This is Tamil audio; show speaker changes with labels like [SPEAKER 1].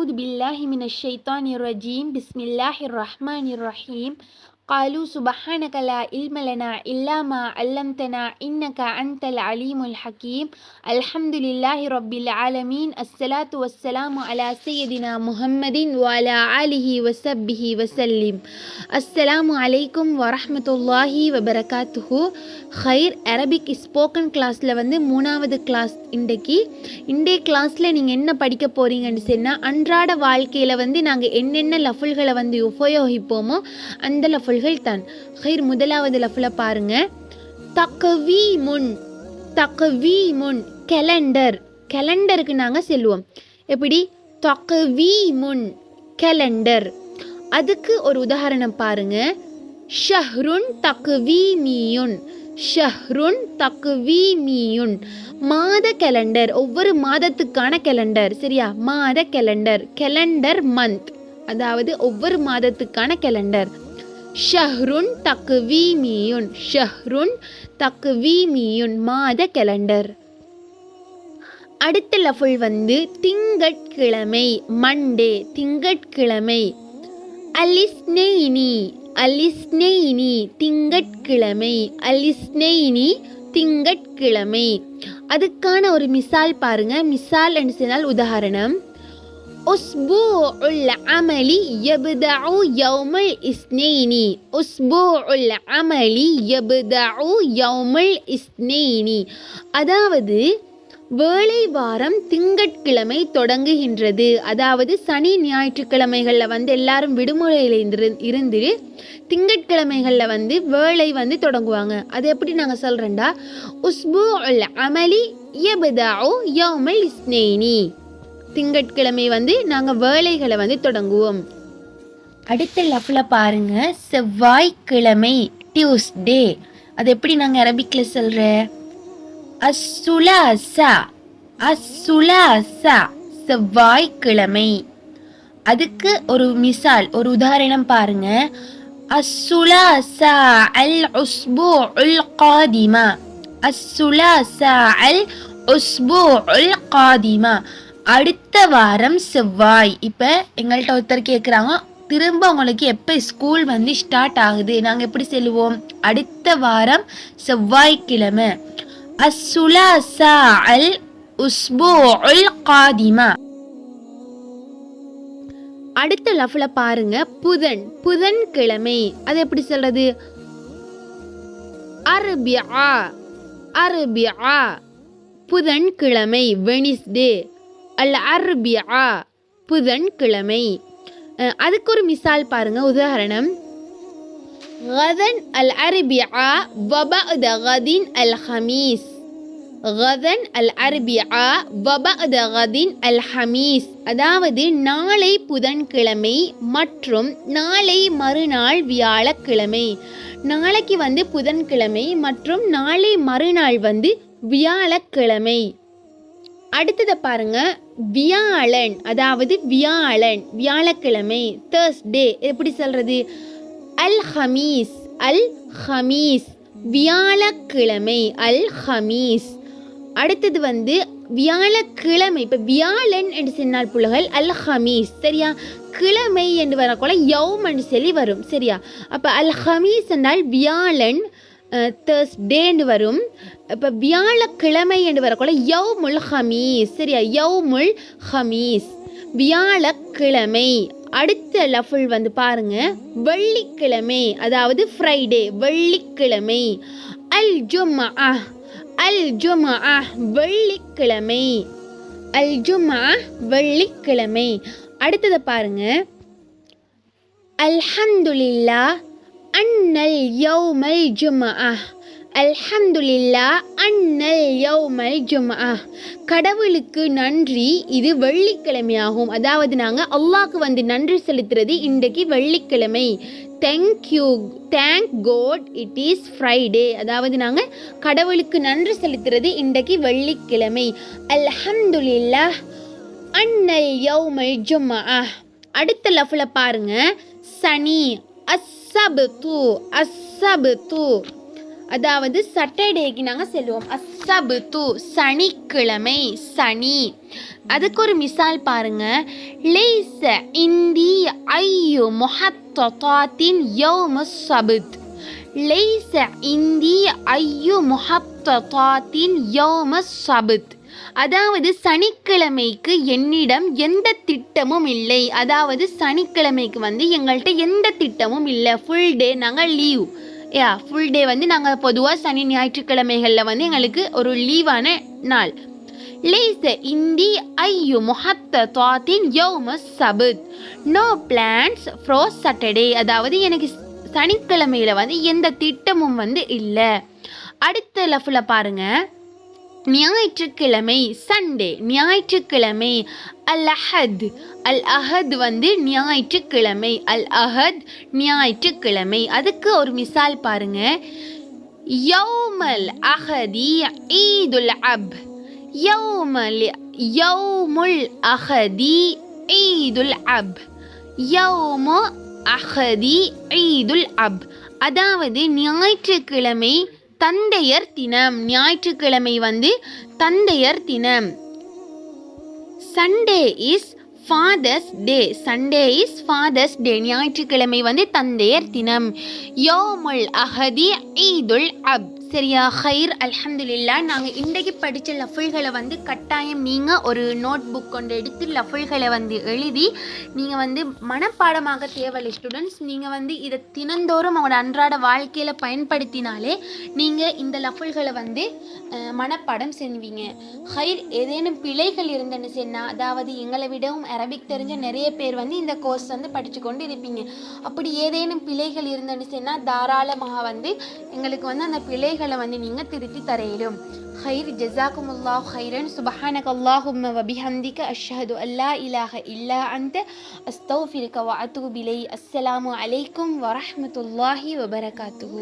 [SPEAKER 1] أعوذ بالله من الشيطان الرجيم بسم الله الرحمن الرحيم قالوا سبحانك لا علم لنا إلا ما علمتنا إنك أنت العليم الحكيم الحمد لله رب العالمين الصلاة والسلام على سيدنا محمد وعلى آله وصحبه وسلم السلام عليكم ورحمة الله وبركاته خير அரபிக் ஸ்போக்கன் கிளாஸில் மூணாவது கிளாஸ் இன்றைய கிளாஸில் நீங்கள் என்ன படிக்க போகிறீங்கன்னு சொன்னால் அன்றாட வாழ்க்கையில் நாங்கள் என்னென்ன லஃபுல்களை உபயோகிப்போமோ அந்த லஃபுல்கள் தான். ஹைர் முதலாவது லஃபுலை பாருங்கள். தக்வீமுன் கேலண்டருக்கு நாங்கள் செல்வோம். எப்படி? தக்வீமுன் கேலண்டர். அதுக்கு ஒரு உதாரணம் பாருங்கள். ஷஹ்ருன் தக்வீமியுன் மாத கேலண்டர், ஒவ்வொரு மாதத்துக்கான கேலண்டர். சரியா? மாத கேலண்டர் மந்த், அதாவது ஒவ்வொரு மாதத்துக்கான கேலண்டர். ஷஹ்ருன் தக்வீமியுன் மாத கேலண்டர். அடுத்த லஃபுல் திங்கட்கிழமை, மண்டே, திங்கட்கிழமை. அலிஸ்னெய்னி திங்கட்கிழமை. அதுக்கான ஒரு மிசால் பாருங்க. மிசால் என்று சொன்னால் உதாரணம். உஸ்பூஉல் அமலி யப்தஉ யௌமல் இஸ்னைனி. அதாவது வேலை வாரம் திங்கட்கிழமை தொடங்குகின்றது. அதாவது சனி ஞாயிற்றுக்கிழமைகளில் எல்லாரும் விடுமுறையில் இருந்து திங்கட்கிழமைகளில் வேலை தொடங்குவாங்க. அது எப்படி நாங்கள் சொல்கிறேன்டா, உஸ்பூஉல் அமலி யப்தஉ யௌமல் இஸ்னைனி. திங்கட்கிழமை நாங்கள் வேலைகளை தொடங்குவோம். அடுத்த லஃப்ல பாருங்க. செவ்வாய்க்கிழமை, டியூஸ்டே. அது எப்படி நாங்கள் அரபிக்கில் சொல்கிற? அஸ்ஸுலாசா செவ்வாய்க்கிழமை. அதுக்கு ஒரு மிசால், ஒரு உதாரணம் பாருங்க. அஸ்ஸுலாசா அல் உஸ்பூஉல் காதிமா. அடுத்த வாரம் செவ்வாய். இப்போ எங்கள்கிட்ட ஒருத்தர் கேட்குறாங்க, திரும்ப உங்களுக்கு எப்போ ஸ்கூல் ஸ்டார்ட் ஆகுது? நாங்கள் எப்படி சொல்லுவோம்? அடுத்த வாரம் செவ்வாய்க்கிழமை. அஸ்ஸுலாசா அல் உஸ்பூஉல் காதிமா. அடுத்த லஃப்ல பாருங்க. புதன்கிழமை. அது எப்படி சொல்றது? அர்பிஆ புதன்கிழமை, வெனிஸ்டே. அல் அர்பிஆ புதன்கிழமை. அதுக்கு ஒரு மிசால் பாருங்க, உதாரணம். غداً الأربعاء وبعد غد الخميس. அதாவது நாளை புதன்கிழமை மற்றும் நாளை மறுநாள் வியாழக்கிழமை. நாளைக்கு புதன்கிழமை மற்றும் நாளை மறுநாள் வியாழக்கிழமை. அடுத்ததை பாருங்க. வியாழன், அதாவது வியாழக்கிழமை, தேர்ஸ்டே. எப்படி சொல்றது? அல் ஹமீஸ் வியாழக்கிழமை, அல் ஹமீஸ். அடுத்தது வியாழக்கிழமை. இப்போ வியாழன் என்று சொன்னால் புலகள் அல் ஹமீஸ். சரியா? கிழமை என்று வரக்குள்ள யௌம் என்று சொல்லி வரும். சரியா? அப்போ அல் ஹமீஸ் என்றால் வியாழன், தேர்ஸ்டே என்று வரும். இப்போ வியாழக்கிழமை என்று வரக்குள்ள யௌமுல் ஹமீஸ். சரியா? யௌமுல் ஹமீஸ், வியாழக்கிழமை. அடுத்த லஃபுல் பாருங்க. வெள்ளிக்கிழமை, அதாவது ஃப்ரைடே, வெள்ளிக்கிழமை. அல் ஜும்ஆ வெள்ளிக்கிழமை. வெள்ளிக்கிழமை. அடுத்ததை பாருங்க. அல்ஹம்துலில்லாஹ் அன்னல் யௌமல் ஜும்ஆ. கடவுளுக்கு நன்றி, இது வெள்ளிக்கிழமையாகும். அதாவது நாங்கள் அல்லாஹ்க்கு நன்றி செலுத்துறது இன்றைக்கு வெள்ளிக்கிழமை. Thank got it is Friday. அதாவது நாங்கள் கடவுளுக்கு நன்றி செலுத்துறது இன்றைக்கு வெள்ளிக்கிழமை. அல்ஹம்துலில்லாஹ் அன்னல் யௌமல் ஜும்ஆ. அடுத்த லஃப்ல பாருங்க. சனி, அஸ்ஸப்து அதாவது சட்டர்டேக்கு நாங்கள் சொல்லுவோம் அஸ்ஸபுத்து சனிக்கிழமை, சனி. அதுக்கு ஒரு மிசால் பாருங்க. லைஸ இந்தி ஐயு முஹத்ததாத்தின் யௌமஸ் சபுத். லைஸ இந்தி ஐயு முஹத்ததாத்தின் யௌமஸ் சபுத். அதாவது சனிக்கிழமைக்கு என்னிடம் எந்த திட்டமும் இல்லை. அதாவது சனிக்கிழமைக்கு எங்கள்கிட்ட எந்த திட்டமும் இல்லை. ஃபுல் டே நாங்கள் லீவ். ஃபுல் டே நாங்கள் பொதுவாக சனி ஞாயிற்றுக்கிழமைகளில் எங்களுக்கு ஒரு லீவான நாள். லைஸ இந்தி ஐயு முஹத்ததாத்தின் யௌமஸ் சபுத். No plans for Saturday. அதாவது எனக்கு சனிக்கிழமையில் எந்த திட்டமும் இல்லை. அடுத்த லஃபில் பாருங்க. ஞாயிற்றுக்கிழமை, சண்டே, ஞாயிற்றுக்கிழமை. அல் அஹத். அல் அஹத் ஞாயிற்றுக்கிழமை. அல் அஹத் ஞாயிற்றுக்கிழமை. அதுக்கு ஒரு மிசால் பாருங்க. யௌமல் அஹதி ஈதுல் அப். யௌமுல் அஹதி ஈதுல் அப். யௌமு அஹதி ஈதுல் அப். அதாவது ஞாயிற்றுக்கிழமை தந்தையர் தினம். ஞாயிற்றுக்கிழமை தந்தையர் தினம். Sunday is father's day. Sunday is father's day. ஞாயிற்றுக்கிழமை தந்தையர் தினம். யோமுல் அஹதி ஈதுல் அப். சரியா? ஹைர், அல்ஹம்துலில்லாஹ். நாங்கள் இன்றைக்கு படித்த லஃபுல்களை கட்டாயம் நீங்கள் ஒரு நோட் புக் கொண்டு எடுத்து லஃபுல்களை எழுதி நீங்கள் மனப்பாடமாக தேவையில்லை ஸ்டூடெண்ட்ஸ். நீங்கள் இதை தினந்தோறும் அவங்களோட அன்றாட வாழ்க்கையில் பயன்படுத்தினாலே நீங்கள் இந்த லஃபுல்களை மனப்பாடம் செய்வீங்க. ஹைர், ஏதேனும் பிழைகள் இருந்தேன்னு சொன்னால், அதாவது எங்களை விடவும் அரபிக் தெரிஞ்ச நிறைய பேர் இந்த கோர்ஸ் படித்து கொண்டு இருப்பீங்க. அப்படி ஏதேனும் பிழைகள் இருந்தேன்னு சொன்னால் தாராளமாக எங்களுக்கு அந்த பிழைகளை நீங்கள் திருத்தி தரையிடும். خير جزاكم الله خيرا. سبحانك اللهم وبحمدك أشهد أن لا إله إلا أنت أستغفرك وأتوب إليك. السلام عليكم ورحمة الله وبركاته.